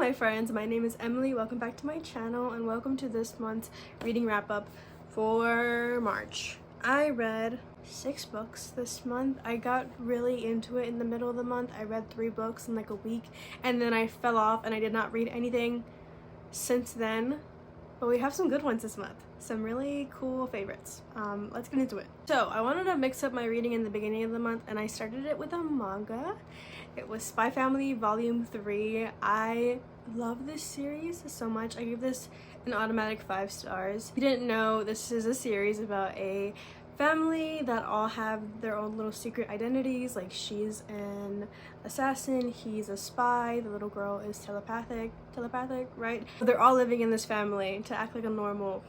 my friends, my name is Emily. Welcome back to my channel and welcome to this month's reading wrap up for March. I read 6 books this month. I got really into it in the middle of the month. I read 3 books in like a week and then I fell off and I did not read anything since then. But we have some good ones this month. Some really cool favorites. Let's get into it. So I wanted to mix up my reading in the beginning of the month and I started it with a manga. It was Spy Family Volume 3. I love this series so much. I gave this an automatic 5 stars. If you didn't know, this is a series about a family that all have their own little secret identities. Like she's an assassin, he's a spy, the little girl is telepathic, right? They're all living in this family to act like a normal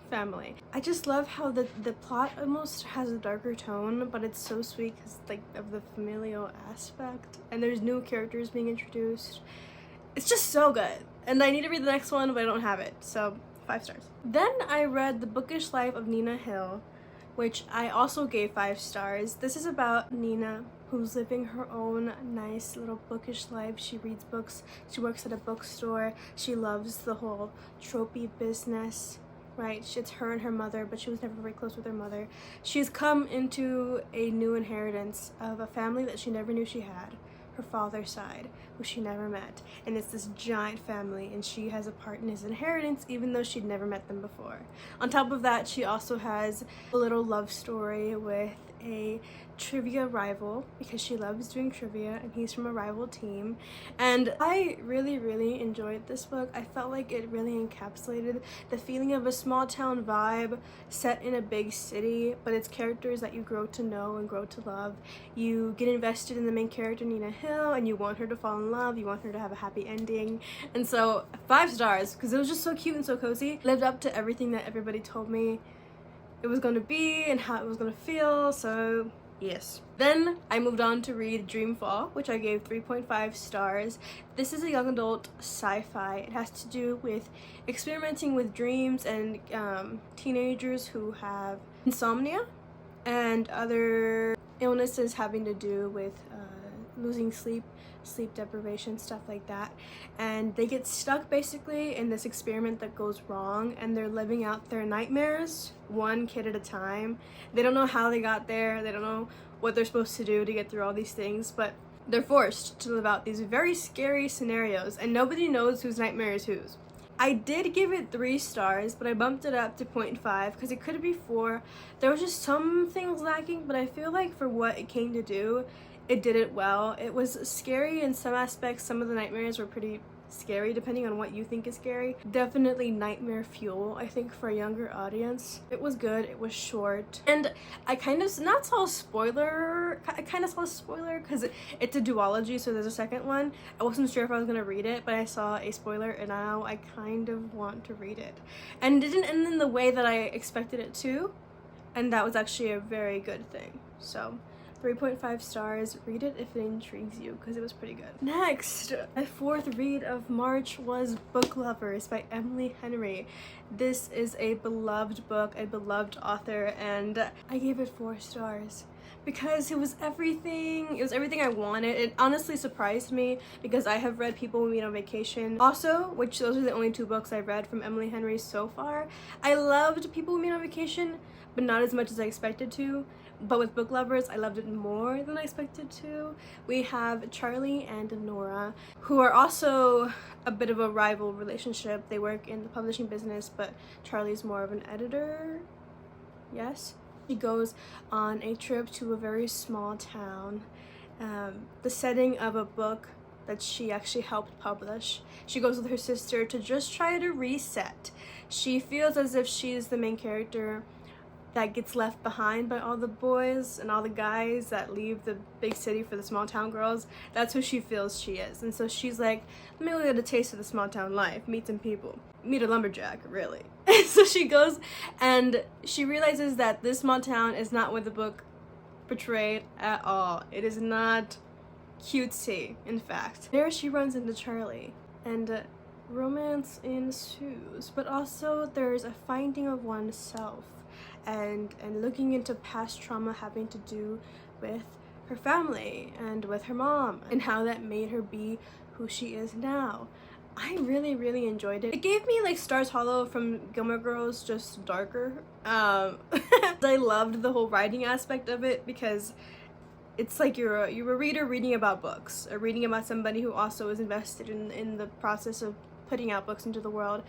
family. I just love how the plot almost has a darker tone, but it's so sweet because like of the familial aspect, and there's new characters being introduced. It's just so good, and I need to read the next one, but I don't have it, so 5 stars. Then I read The Bookish Life of Nina Hill, which I also gave 5 stars. This is about Nina, who's living her own nice little bookish life. She reads books, she works at a bookstore, she loves the whole tropey business, right? It's her and her mother, but she was never very close with her mother. She's come into a new inheritance of a family that she never knew she had, her father's side, who she never met, and it's this giant family, and she has a part in his inheritance even though she'd never met them before. On top of that, she also has a little love story with a trivia rival because she loves doing trivia and he's from a rival team. And I really enjoyed this book. I felt like it really encapsulated the feeling of a small town vibe set in a big city, but it's characters that you grow to know and grow to love. You get invested in the main character, Nina Hill, and you want her to fall in love, you want her to have a happy ending. And so 5 stars because it was just so cute and so cozy. Lived up to everything that everybody told me it was going to be and how it was going to feel, so yes. Then I moved on to read Dreamfall, which I gave 3.5 stars. This is a young adult sci-fi. It has to do with experimenting with dreams and teenagers who have insomnia and other illnesses having to do with losing sleep deprivation, stuff like that, and they get stuck basically in this experiment that goes wrong, and they're living out their nightmares one kid at a time. They don't know how they got there, they don't know what they're supposed to do to get through all these things, but they're forced to live out these very scary scenarios, and nobody knows whose nightmare is whose. I did give it 3 stars, but I bumped it up to 0.5 because it could be 4. There was just some things lacking, but I feel like for what it came to do, it did it well. It was scary in some aspects. Some of the nightmares were pretty scary depending on what you think is scary. Definitely nightmare fuel, I think, for a younger audience. It was good, it was short, and I kind of saw a spoiler because it's a duology, so there's a second one. I wasn't sure if I was gonna read it, but I saw a spoiler and now I kind of want to read it. And it didn't end in the way that I expected it to, and that was actually a very good thing. So 3.5 stars. Read it if it intrigues you because it was pretty good. Next, my 4th read of March was Book Lovers by Emily Henry. This is a beloved book, a beloved author, and I gave it 4 stars because it was everything. It was everything I wanted. It honestly surprised me because I have read People We Meet on Vacation also, which those are the only 2 books I've read from Emily Henry so far. I loved People We Meet on Vacation, but not as much as I expected to. But with Book Lovers, I loved it more than I expected to. We have Charlie and Nora, who are also a bit of a rival relationship. They work in the publishing business, but Charlie's more of an editor. Yes. She goes on a trip to a very small town. The setting of a book that she actually helped publish. She goes with her sister to just try to reset. She feels as if she's the main character that gets left behind by all the boys and all the guys that leave the big city for the small town girls. That's who she feels she is. And so she's like, let me go get a taste of the small town life, meet some people, meet a lumberjack, really. So she goes and she realizes that this small town is not what the book portrayed at all. It is not cutesy, in fact. There she runs into Charlie and romance ensues, but also there's a finding of oneself and looking into past trauma having to do with her family and with her mom and how that made her be who she is now. I really, really enjoyed it. It gave me like Stars Hollow from Gilmore Girls, just darker. I loved the whole writing aspect of it because it's like you're a reader reading about books, or reading about somebody who also is invested in the process of putting out books into the world.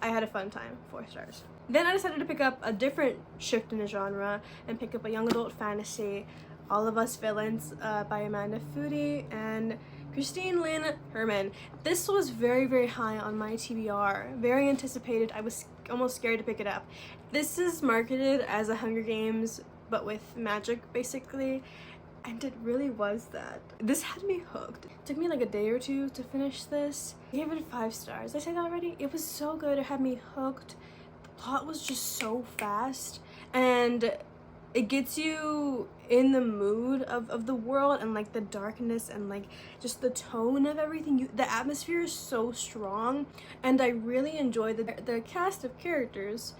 I had a fun time. 4 stars. Then I decided to pick up a different shift in the genre and pick up a young adult fantasy, All of Us Villains by Amanda Foody and Christine Lynn Herman. This was very, very high on my TBR. Very anticipated. I was almost scared to pick it up. This is marketed as a Hunger Games, but with magic, basically. And it really was that. This had me hooked. It took me like a day or two to finish this. I gave it 5 stars. Did I say that already? It was so good. It had me hooked. The plot was just so fast. And it gets you in the mood of the world and like the darkness and like just the tone of everything. The atmosphere is so strong, and I really enjoy the cast of characters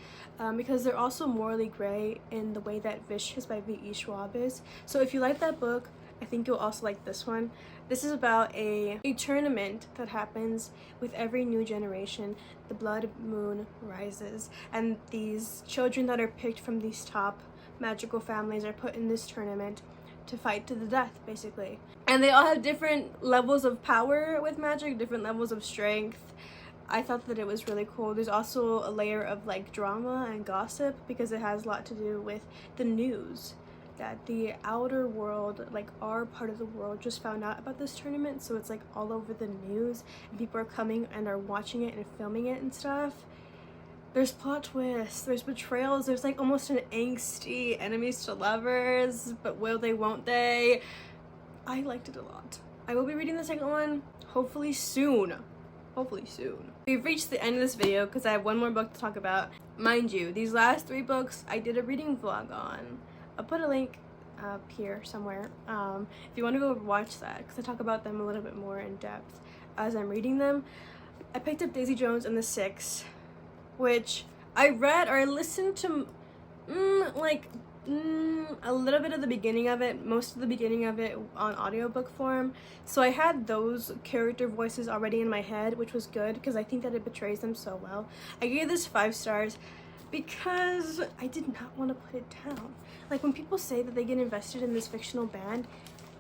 because they're also morally gray in the way that Vicious by V.E. Schwab is. So if you like that book, I think you'll also like this one. This is about a tournament that happens with every new generation. The blood moon rises, and these children that are picked from these top magical families are put in this tournament to fight to the death, basically. And they all have different levels of power with magic, different levels of strength. I thought that it was really cool. There's also a layer of like drama and gossip because it has a lot to do with the news, that the outer world, like our part of the world, just found out about this tournament, so it's like all over the news and people are coming and are watching it and filming it and stuff. There's plot twists, there's betrayals, there's like almost an angsty enemies to lovers, but will they, won't they? I liked it a lot. I will be reading the second one hopefully soon. Hopefully soon. We've reached the end of this video because I have one more book to talk about. Mind you, these last 3 books I did a reading vlog on. I'll put a link up here somewhere if you want to go watch that, because I talk about them a little bit more in depth as I'm reading them. I picked up Daisy Jones and the Six, which I read, or I listened to a little bit of the beginning of it, most of the beginning of it on audiobook form. So I had those character voices already in my head, which was good because I think that it portrays them so well. I gave this 5 stars because I did not want to put it down. Like when people say that they get invested in this fictional band,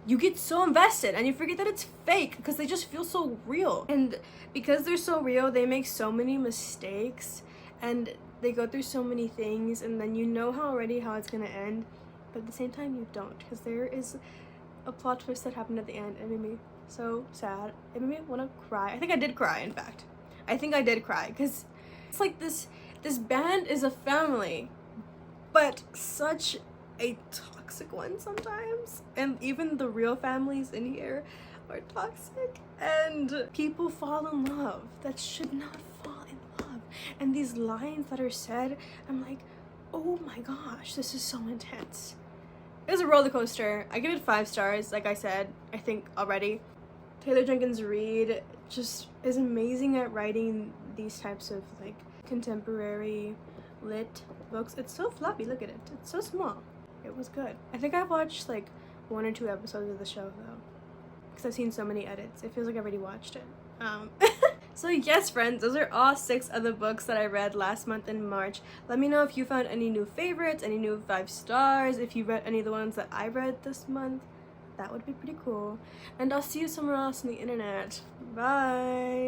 you get so invested and you forget that it's fake because they just feel so real. And because they're so real, they make so many mistakes and they go through so many things, and then you know already how it's gonna end, but at the same time you don't, because there is a plot twist that happened at the end and it made me so sad. It made me want to cry. I think I did cry, in fact. I think I did cry because it's like this band is a family, but such a toxic one sometimes, and even the real families in here are toxic, and people fall in love that should not fall in love, and these lines that are said, I'm like, oh my gosh, this is so intense. It was a roller coaster. I give it 5 stars, like I said, I think already. Taylor Jenkins Reid just is amazing at writing these types of like contemporary lit books. It's so floppy, look at it. It's so small. It was good. I think I've watched like 1 or 2 episodes of the show though, because I've seen so many edits. It feels like I've already watched it. So yes, friends, those are all 6 of the books that I read last month in March. Let me know if you found any new favorites, any new 5 stars, if you read any of the ones that I read this month. That would be pretty cool. And I'll see you somewhere else on the internet. Bye!